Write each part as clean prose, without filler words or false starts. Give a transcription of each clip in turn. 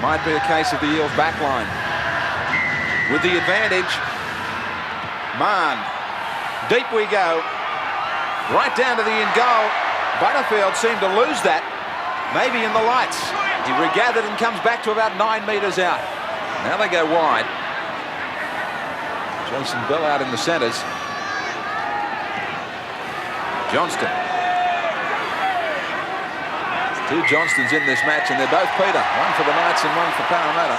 Might be a case of the Eels back line. With the advantage, Mann. Deep we go. Right down to the in goal. Butterfield seemed to lose that. Maybe in the lights. He regathered and comes back to about 9 metres out. Now they go wide. Jason Bell out in the centres. Johnston. Two Johnstons in this match, and they're both Peter. One for the Knights and one for Parramatta.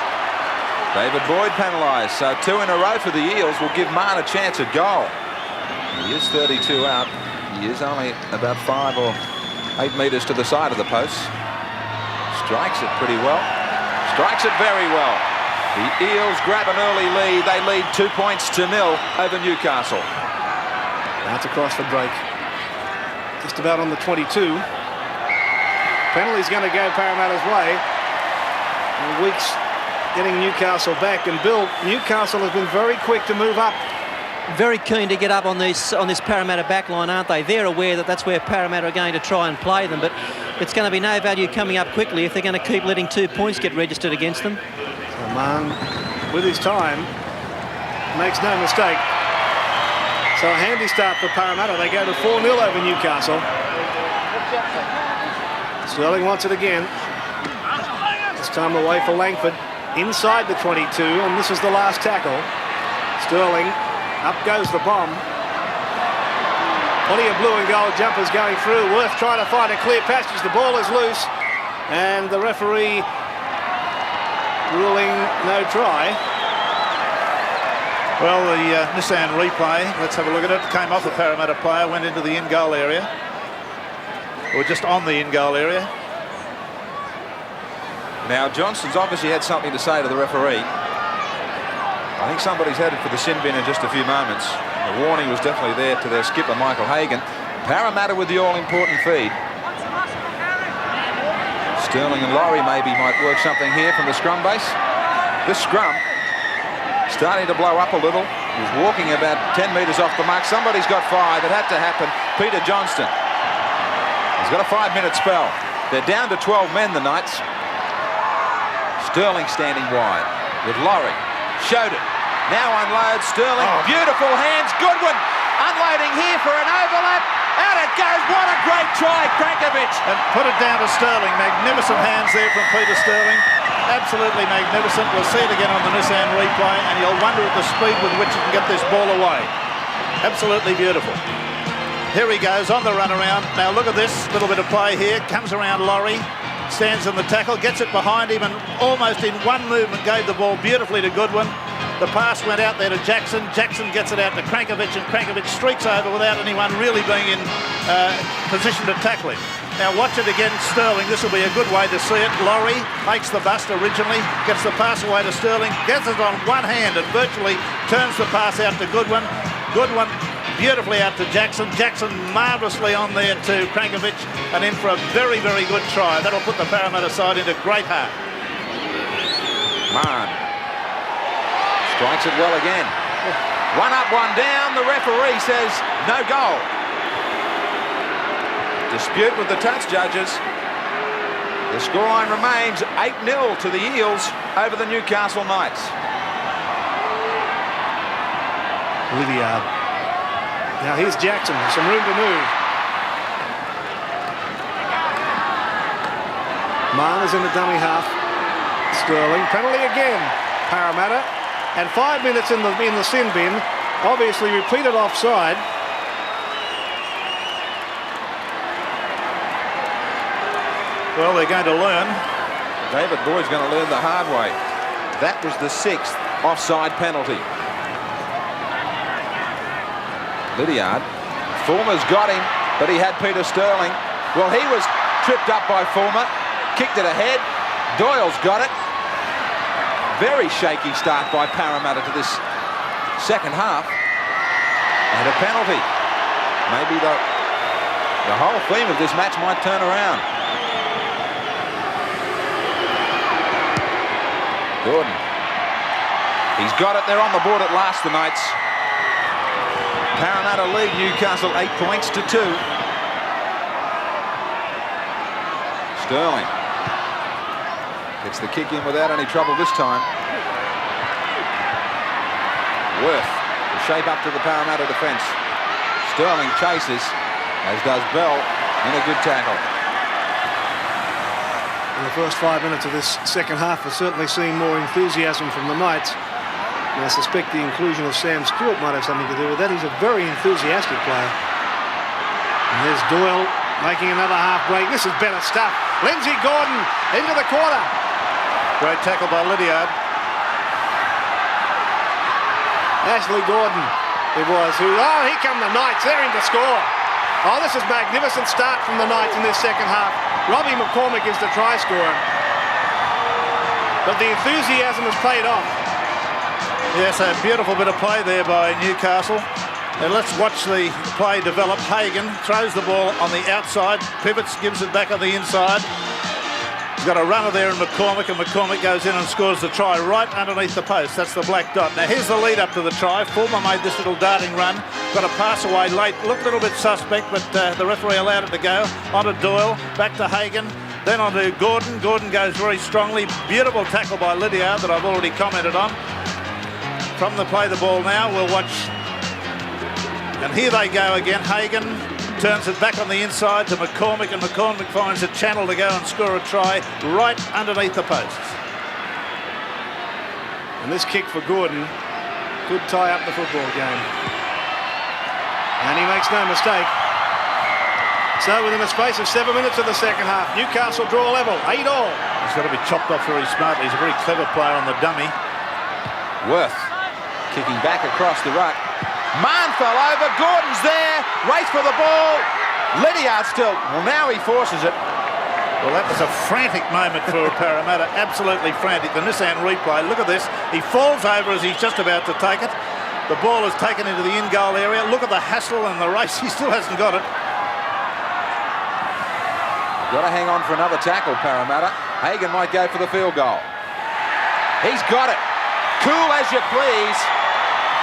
David Boyd penalised, so 2 in a row for the Eels will give Mann a chance at goal. He is 32 out. He is only about 5 or 8 metres to the side of the post. Strikes it pretty well. Strikes it very well. The Eels grab an early lead. They lead 2 points to 0 over Newcastle. That's across the break. Just about on the 22. Penalty's going to go Parramatta's way. And Weeks getting Newcastle back. And Bill, Newcastle has been very quick to move up. Very keen to get up on this Parramatta back line, aren't they? They're aware that that's where Parramatta are going to try and play them, but it's going to be no value coming up quickly if they're going to keep letting 2 points get registered against them. So Mann, with his time, makes no mistake. So a handy start for Parramatta. They go to 4-0 over Newcastle. Sterling wants it again. This time away for Langford. Inside the 22, and this is the last tackle. Sterling, up goes the bomb. Plenty of blue and gold jumpers going through. Worth trying to find a clear passage. The ball is loose, and the referee ruling no try. Well, the Nissan replay, let's have a look at it. Came off the Parramatta player, went into the in-goal area. Or just on the in-goal area. Now, Johnston's obviously had something to say to the referee. I think somebody's headed for the sin bin in just a few moments. The warning was definitely there to their skipper, Michael Hagan. Parramatta with the all-important feed. Sterling and Laurie maybe might work something here from the scrum base. This scrum starting to blow up a little. He's walking about 10 metres off the mark. Somebody's got 5. It had to happen. Peter Johnston. He's got a 5-minute spell. They're down to 12 men, the Knights. Sterling standing wide with Laurie. Showed it. Now unloads Sterling. Beautiful hands. Goodwin unloading here for an overlap. Out it goes. What a great try, Krankovic. And put it down to Sterling. Magnificent hands there from Peter Sterling. Absolutely magnificent. We'll see it again on the Nissan replay, and you'll wonder at the speed with which you can get this ball away. Absolutely beautiful. Here he goes on the run around. Now look at this little bit of play here. Comes around Laurie. Stands in the tackle, gets it behind him, and almost in one movement gave the ball beautifully to Goodwin. The pass went out there to Jackson. Jackson gets it out to Krankovic, and Krankovic streaks over without anyone really being in position to tackle him. Now watch it again, Sterling. This will be a good way to see it. Laurie makes the bust originally, gets the pass away to Sterling, gets it on one hand and virtually turns the pass out to Goodwin. Goodwin beautifully out to Jackson. Jackson marvellously on there to Krankovic, and in for a very, very good try. That'll put the Parramatta side into great heart. Mann strikes it well again. 1 up, 1 down. The referee says no goal. Dispute with the touch judges. The scoreline remains 8-0 to the Eels over the Newcastle Knights. Lydiard. Now here's Jackson, some room to move. Mann is in the dummy half. Sterling, penalty again. Parramatta, and 5 minutes in the sin bin. Obviously repeated offside. Well, they're going to learn. David Boyd's going to learn the hard way. That was the 6th offside penalty. Lydiard. Fulmer's got him, but he had Peter Sterling. Well, he was tripped up by Fulmer, kicked it ahead. Doyle's got it. Very shaky start by Parramatta to this second half. And a penalty. Maybe the whole theme of this match might turn around. Gordon. He's got it. They're on the board at last, the Knights. Parramatta lead Newcastle 8 points to 2. Sterling. Gets the kick in without any trouble this time. Worth to shape up to the Parramatta defence. Sterling chases, as does Bell, in a good tackle. In the first 5 minutes of this second half, we've certainly seen more enthusiasm from the Knights. And I suspect the inclusion of Sam Stewart might have something to do with that. He's a very enthusiastic player. And there's Doyle making another half break. This is better stuff. Lindsay Gordon into the quarter. Great tackle by Lydiard. Ashley Gordon, it was. Oh, here come the Knights. They're in to score. Oh, this is magnificent start from the Knights in this second half. Robbie McCormick is the try scorer. But the enthusiasm has paid off. Yes, a beautiful bit of play there by Newcastle. And let's watch the play develop. Hagan throws the ball on the outside, pivots, gives it back on the inside. He's got a runner there in McCormick, and McCormick goes in and scores the try right underneath the post. That's the black dot. Now here's the lead up to the try. Fulmer made this little darting run, got a pass away late, looked a little bit suspect, but the referee allowed it to go. On to Doyle, back to Hagan, then on to Gordon. Gordon goes very strongly. Beautiful tackle by Lydiard that I've already commented on. From the play the ball now, we'll watch. And here they go again. Hagan turns it back on the inside to McCormick, and McCormick finds a channel to go and score a try right underneath the posts. And this kick for Gordon could tie up the football game. And he makes no mistake. So within a space of 7 minutes of the second half, Newcastle draw level, 8 all. He's got to be chopped off very smartly. He's a very clever player on the dummy. Worth kicking back across the ruck. Mann fell over, Gordon's there, race for the ball. Lydiard still, well now he forces it. Well, that was a frantic moment for Parramatta, absolutely frantic. The Nissan replay, look at this. He falls over as he's just about to take it. The ball is taken into the in-goal area. Look at the hassle and the race, he still hasn't got it. Got to hang on for another tackle, Parramatta. Hagan might go for the field goal. He's got it. Cool as you please.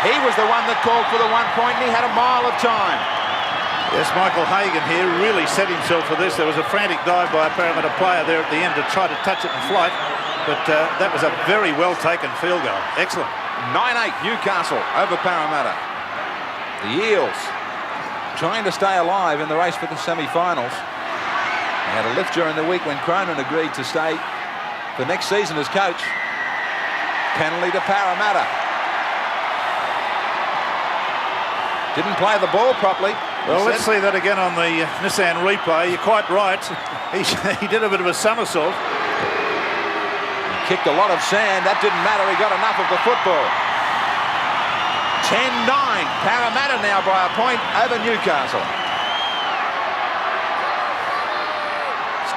He was the one that called for the 1 point, and he had a mile of time. Yes, Michael Hagan here really set himself for this. There was a frantic dive by a Parramatta player there at the end to try to touch it in flight, but that was a very well-taken field goal. Excellent. 9-8 Newcastle over Parramatta. The Eels trying to stay alive in the race for the semi-finals. They had a lift during the week when Cronin agreed to stay for next season as coach. Penalty to Parramatta. Didn't play the ball properly. Well, let's see that again on the Nissan replay. You're quite right. He did a bit of a somersault. He kicked a lot of sand. That didn't matter. He got enough of the football. 10-9. Parramatta now by a point over Newcastle.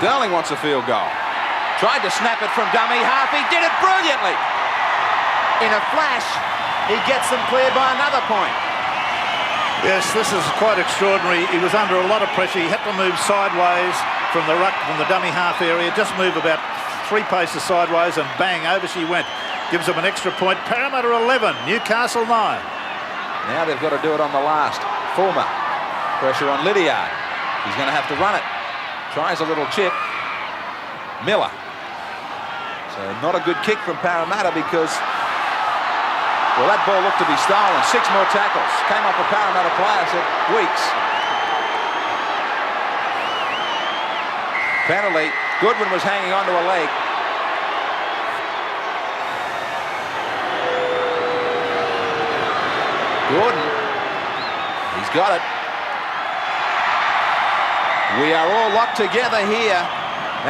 Sterling wants a field goal. Tried to snap it from dummy half. He did it brilliantly. In a flash, he gets them clear by another point. Yes, this is quite extraordinary. He was under a lot of pressure. He had to move sideways from the ruck, from the dummy half area. Just move about 3 paces sideways and bang, over she went. Gives them an extra point. Parramatta 11, Newcastle 9. Now they've got to do it on the last. Fulmer. Pressure on Lydiard. He's going to have to run it. Tries a little chip. Miller. So not a good kick from Parramatta because, well, that ball looked to be stolen. 6 more tackles. Came up a Parramatta player, said Weeks. Penalty. Goodwin was hanging onto a leg. Gordon. He's got it. We are all locked together here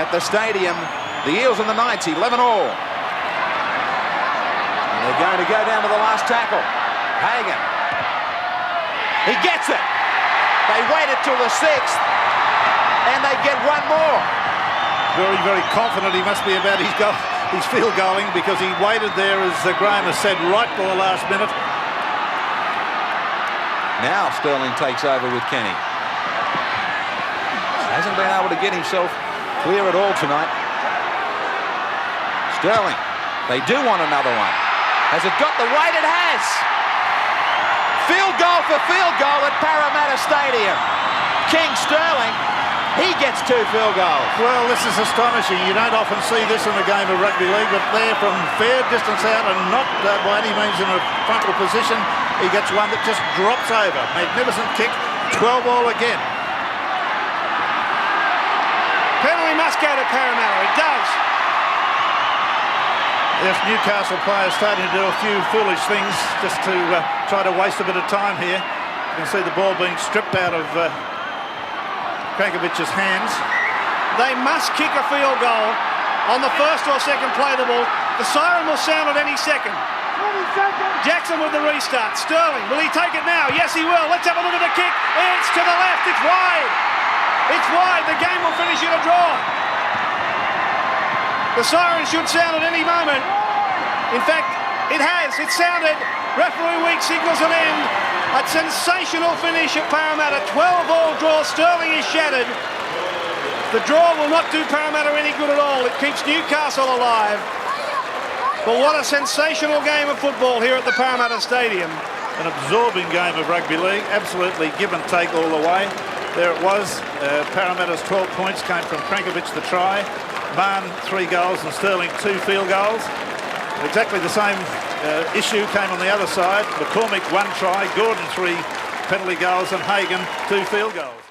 at the stadium. The Eels and the Knights, 11 all. They're going to go down to the last tackle. Hagan. He gets it. They waited till the 6th, and they get 1 more. Very, very confident he must be about his field goaling because he waited there, as Graham has said, right till the last minute. Now Sterling takes over with Kenny. Hasn't been able to get himself clear at all tonight. Sterling. They do want another one. Has it got the weight? It has. Field goal for field goal at Parramatta Stadium. King Sterling He gets 2 field goals. Well, this is astonishing. You don't often see this in a game of rugby league, but there from fair distance out and not by any means in a frontal position, he gets one that just drops over. Magnificent kick, 12 all again. Penalty must go to Parramatta. It does. Yes, Newcastle players starting to do a few foolish things just to try to waste a bit of time here. You can see the ball being stripped out of Krankovic's hands. They must kick a field goal on the first or second play of the ball. The siren will sound at any second. Jackson with the restart. Sterling, will he take it now? Yes, he will. Let's have a look at the kick. It's to the left. It's wide. It's wide. The game will finish in a draw. The siren should sound at any moment. In fact, it has. It sounded. Referee Week signals an end. A sensational finish at Parramatta. 12-all draw. Sterling is shattered. The draw will not do Parramatta any good at all. It keeps Newcastle alive. But what a sensational game of football here at the Parramatta Stadium. An absorbing game of rugby league. Absolutely give and take all the way. There it was. Parramatta's 12 points came from Krankovic, the try. Mann, 3 goals, and Sterling, 2 field goals. Exactly the same issue came on the other side. McCormick, 1 try, Gordon 3 penalty goals, and Hagan 2 field goals.